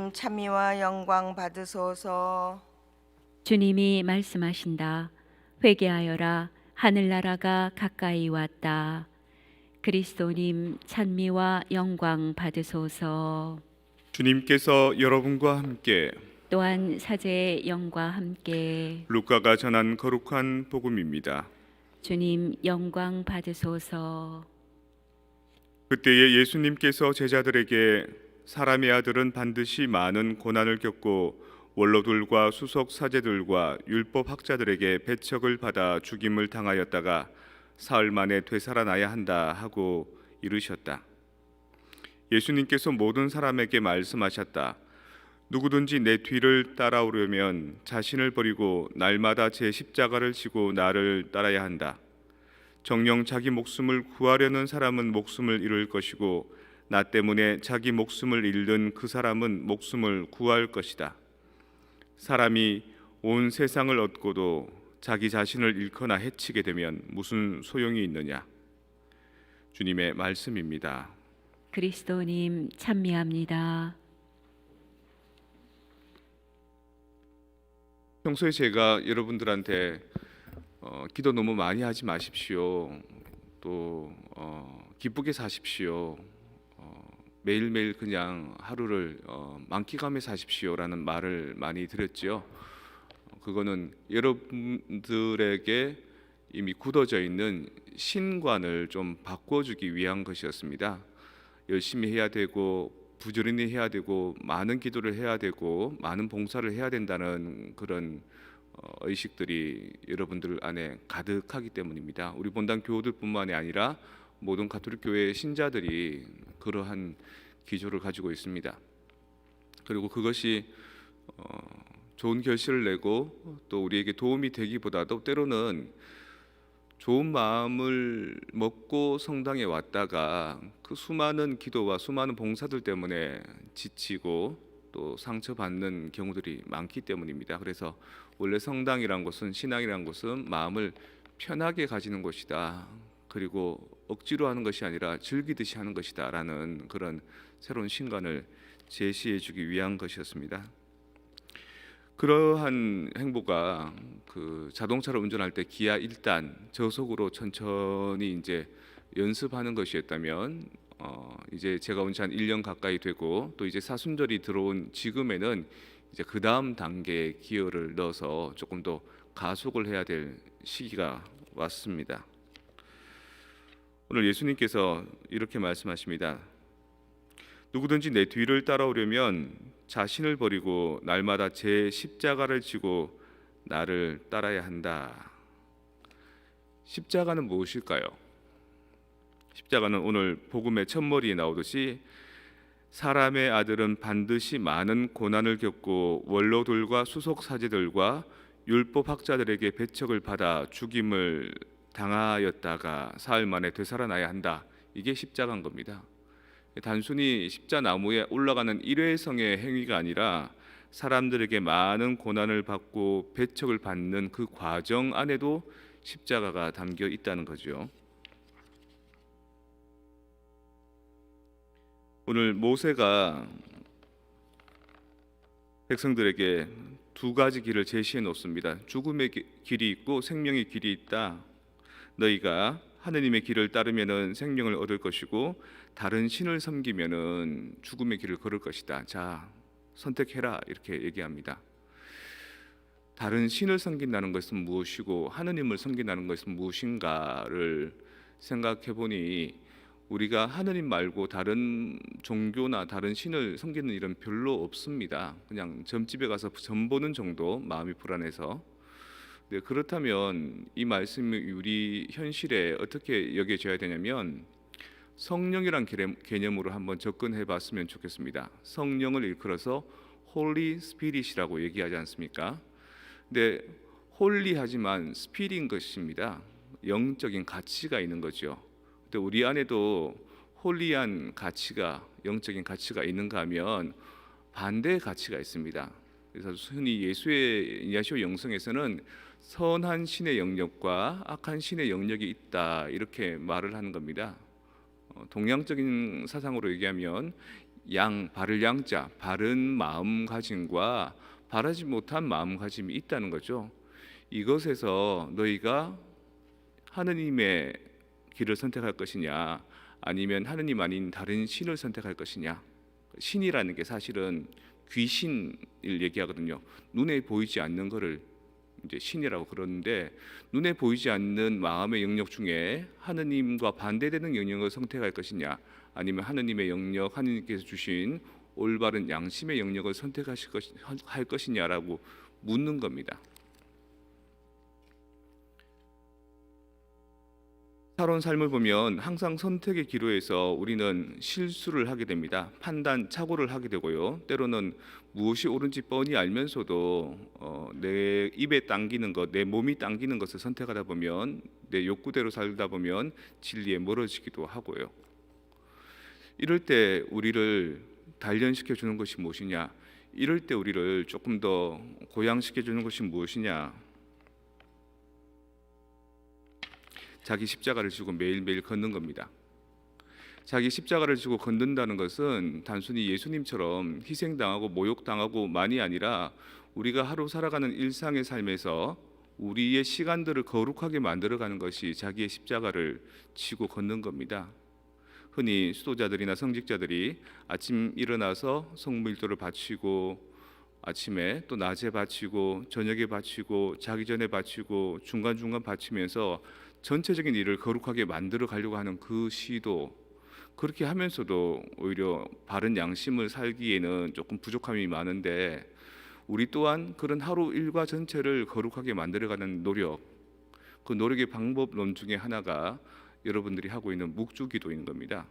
주님 찬미와 영광 받으소서. 주님이 말씀하신다. 회개하여라. 하늘나라가 가까이 왔다. 그리스도님 찬미와 영광 받으소서. 주님께서 여러분과 함께 또한 사제의 영과 함께 루카가 전한 거룩한 복음입니다. 주님 영광 받으소서. 그때에 예수님께서 제자들에게 사람의 아들은 반드시 많은 고난을 겪고 원로들과 수석 사제들과 율법 학자들에게 배척을 받아 죽임을 당하였다가 사흘 만에 되살아나야 한다 하고 이르셨다. 예수님께서 모든 사람에게 말씀하셨다. 누구든지 내 뒤를 따라오려면 자신을 버리고 날마다 제 십자가를 지고 나를 따라야 한다. 정녕 자기 목숨을 구하려는 사람은 목숨을 잃을 것이고 나 때문에 자기 목숨을 잃는 그 사람은 목숨을 구할 것이다. 사람이 온 세상을 얻고도 자기 자신을 잃거나 해치게 되면 무슨 소용이 있느냐. 주님의 말씀입니다. 그리스도님 찬미합니다. 평소에 제가 여러분들한테 기도 너무 많이 하지 마십시오. 또 기쁘게 사십시오. 매일매일 그냥 하루를 만끽하며 사십시오라는 말을 많이 드렸지요. 그거는 여러분들에게 이미 굳어져 있는 신관을 좀 바꿔주기 위한 것이었습니다. 열심히 해야 되고 부지런히 해야 되고 많은 기도를 해야 되고 많은 봉사를 해야 된다는 그런 의식들이 여러분들 안에 가득하기 때문입니다. 우리 본당 교우들뿐만이 아니라 모든 가톨릭 교회 신자들이 그러한 기조를 가지고 있습니다. 그리고 그것이 좋은 결실을 내고 또 우리에게 도움이 되기보다도 때로는 좋은 마음을 먹고 성당에 왔다가 그 수많은 기도와 수많은 봉사들 때문에 지치고 또 상처받는 경우들이 많기 때문입니다. 그래서 원래 성당이란 것은, 신앙이란 것은 마음을 편하게 가지는 것이다. 그리고 억지로 하는 것이 아니라 즐기듯이 하는 것이다 라는 그런 새로운 신관을 제시해 주기 위한 것이었습니다. 그러한 행보가 그 자동차를 운전할 때 기아 1단 저속으로 천천히 이제 연습하는 것이었다면 이제 제가 온 지 한 1년 가까이 되고 또 이제 사순절이 들어온 지금에는 이제 그 다음 단계에 기어를 넣어서 조금 더 가속을 해야 될 시기가 왔습니다. 오늘 예수님께서 이렇게 말씀하십니다. 누구든지 내 뒤를 따라오려면 자신을 버리고 날마다 제 십자가를 지고 나를 따라야 한다. 십자가는 무엇일까요? 십자가는 오늘 복음의 첫머리에 나오듯이 사람의 아들은 반드시 많은 고난을 겪고 원로들과 수석 사제들과 율법 학자들에게 배척을 받아 죽임을 당하였다가 사흘 만에 되살아나야 한다. 이게 십자가인 겁니다. 단순히 십자나무에 올라가는 일회성의 행위가 아니라 사람들에게 많은 고난을 받고 배척을 받는 그 과정 안에도 십자가가 담겨 있다는 거죠. 오늘 모세가 백성들에게 두 가지 길을 제시해 놓습니다. 죽음의 길이 있고 생명의 길이 있다. 너희가 하느님의 길을 따르면은 생명을 얻을 것이고 다른 신을 섬기면은 죽음의 길을 걸을 것이다. 자, 선택해라 이렇게 얘기합니다. 다른 신을 섬긴다는 것은 무엇이고 하느님을 섬긴다는 것은 무엇인가를 생각해 보니 우리가 하느님 말고 다른 종교나 다른 신을 섬기는 일은 별로 없습니다. 그냥 점집에 가서 점 보는 정도, 마음이 불안해서. 네, 그렇다면 이 말씀이 우리 현실에 어떻게 여겨져야 되냐면 성령이란 개념으로 한번 접근해 봤으면 좋겠습니다. 성령을 일컬어서 Holy Spirit이라고 얘기하지 않습니까? 근데 홀리하지만 스피릿인 것입니다. 영적인 가치가 있는 거죠. 근데 우리 안에도 홀리한 가치가, 영적인 가치가 있는가 하면 반대의 가치가 있습니다. 그래서 흔히 야시오 영성에서는 선한 신의 영역과 악한 신의 영역이 있다 이렇게 말을 하는 겁니다. 동양적인 사상으로 얘기하면 바를 양자, 바른 마음가짐과 바라지 못한 마음가짐이 있다는 거죠. 이것에서 너희가 하느님의 길을 선택할 것이냐, 아니면 하느님 아닌 다른 신을 선택할 것이냐. 신이라는 게 사실은 귀신을 얘기하거든요. 눈에 보이지 않는 것을 이제 신이라고 그러는데, 눈에 보이지 않는 마음의 영역 중에 하느님과 반대되는 영역을 선택할 것이냐, 아니면 하느님의 영역, 하느님께서 주신 올바른 양심의 영역을 할 것이냐라고 묻는 겁니다. 살아온 삶을 보면 항상 선택의 기로에서 우리는 실수를 하게 됩니다. 판단, 착오를 하게 되고요. 때로는 무엇이 옳은지 뻔히 알면서도 내 입에 당기는 것, 내 몸이 당기는 것을 선택하다 보면, 내 욕구대로 살다 보면 진리에 멀어지기도 하고요. 이럴 때 우리를 단련시켜 주는 것이 무엇이냐? 이럴 때 우리를 조금 더 고양시켜 주는 것이 무엇이냐? 자기 십자가를 지고 매일매일 걷는 겁니다. 자기 십자가를 지고 걷는다는 것은 단순히 예수님처럼 희생당하고 모욕당하고만이 아니라, 우리가 하루 살아가는 일상의 삶에서 우리의 시간들을 거룩하게 만들어가는 것이 자기의 십자가를 지고 걷는 겁니다. 흔히 수도자들이나 성직자들이 아침 일어나서 성물일도를 바치고, 아침에 또 낮에 바치고, 저녁에 바치고, 자기 전에 바치고, 중간중간 바치면서 전체적인 일을 거룩하게 만들어 가려고 하는 그 시도, 그렇게 하면서도 오히려 바른 양심을 살기에는 조금 부족함이 많은데, 우리 또한 그런 하루 일과 전체를 거룩하게 만들어가는 노력, 그 노력의 방법론 중에 하나가 여러분들이 하고 있는 묵주기도인 겁니다.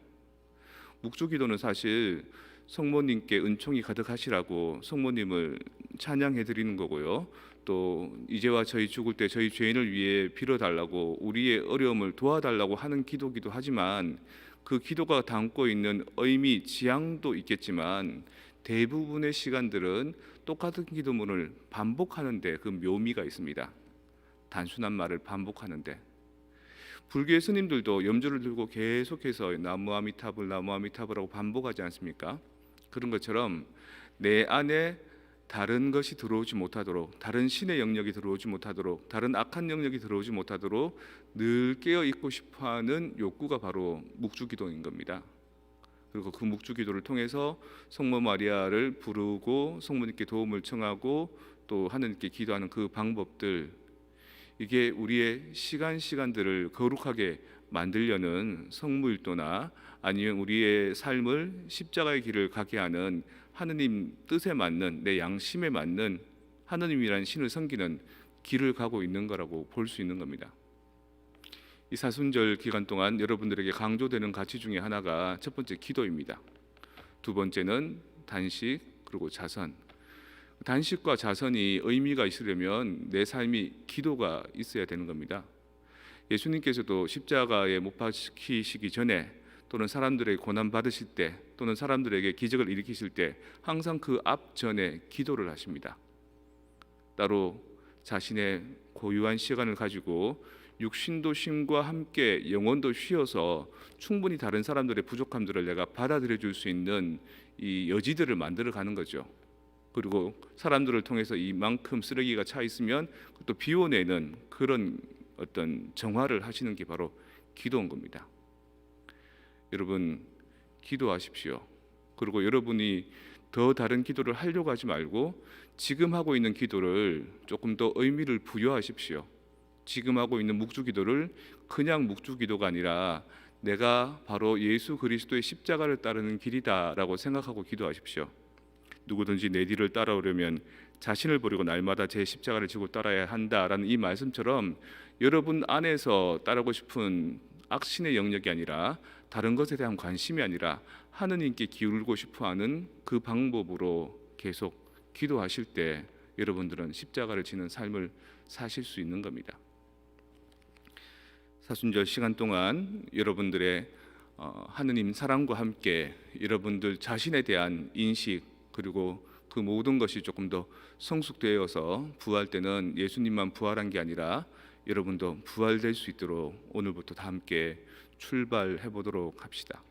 묵주기도는 사실 성모님께 은총이 가득하시라고 성모님을 찬양해 드리는 거고요. 또 이제와 저희 죽을 때 저희 죄인을 위해 빌어달라고, 우리의 어려움을 도와달라고 하는 기도기도 하지만, 그 기도가 담고 있는 의미, 지향도 있겠지만 대부분의 시간들은 똑같은 기도문을 반복하는데 그 묘미가 있습니다. 단순한 말을 반복하는데, 불교의 스님들도 염주를 들고 계속해서 나무아미타불라고 반복하지 않습니까? 그런 것처럼 내 안에 다른 것이 들어오지 못하도록, 다른 신의 영역이 들어오지 못하도록, 다른 악한 영역이 들어오지 못하도록 늘 깨어 있고 싶어하는 욕구가 바로 묵주기도인 겁니다. 그리고 그 묵주기도를 통해서 성모 마리아를 부르고 성모님께 도움을 청하고 또 하느님께 기도하는 그 방법들, 이게 우리의 시간들을 거룩하게 만들려는 성무일도나, 아니면 우리의 삶을 십자가의 길을 가게 하는 하느님 뜻에 맞는, 내 양심에 맞는 하느님이라는 신을 섬기는 길을 가고 있는 거라고 볼 수 있는 겁니다. 이 사순절 기간 동안 여러분들에게 강조되는 가치 중에 하나가 첫 번째 기도입니다. 두 번째는 단식, 그리고 자선. 단식과 자선이 의미가 있으려면 내 삶이 기도가 있어야 되는 겁니다. 예수님께서도 십자가에 못 박히시기 전에, 또는 사람들에게 고난 받으실 때, 또는 사람들에게 기적을 일으키실 때 항상 그 앞전에 기도를 하십니다. 따로 자신의 고유한 시간을 가지고 육신도 쉼과 함께 영혼도 쉬어서 충분히 다른 사람들의 부족함들을 내가 받아들여 줄 수 있는 이 여지들을 만들어 가는 거죠. 그리고 사람들을 통해서 이만큼 쓰레기가 차 있으면 또 비워내는 그런 어떤 정화를 하시는 게 바로 기도인 겁니다. 여러분, 기도하십시오. 그리고 여러분이 더 다른 기도를 하려고 하지 말고 지금 하고 있는 기도를 조금 더 의미를 부여하십시오. 지금 하고 있는 묵주기도를 그냥 묵주기도가 아니라 내가 바로 예수 그리스도의 십자가를 따르는 길이다라고 생각하고 기도하십시오. 누구든지 내 뒤를 따라오려면 자신을 버리고 날마다 제 십자가를 지고 따라야 한다라는 이 말씀처럼, 여러분 안에서 따르고 싶은 악신의 영역이 아니라, 다른 것에 대한 관심이 아니라 하느님께 기울고 싶어하는 그 방법으로 계속 기도하실 때 여러분들은 십자가를 지는 삶을 사실 수 있는 겁니다. 사순절 시간 동안 여러분들의 하느님 사랑과 함께 여러분들 자신에 대한 인식, 그리고 그 모든 것이 조금 더 성숙되어서 부활 때는 예수님만 부활한 게 아니라 여러분도 부활될 수 있도록 오늘부터 다 함께 출발해 보도록 합시다.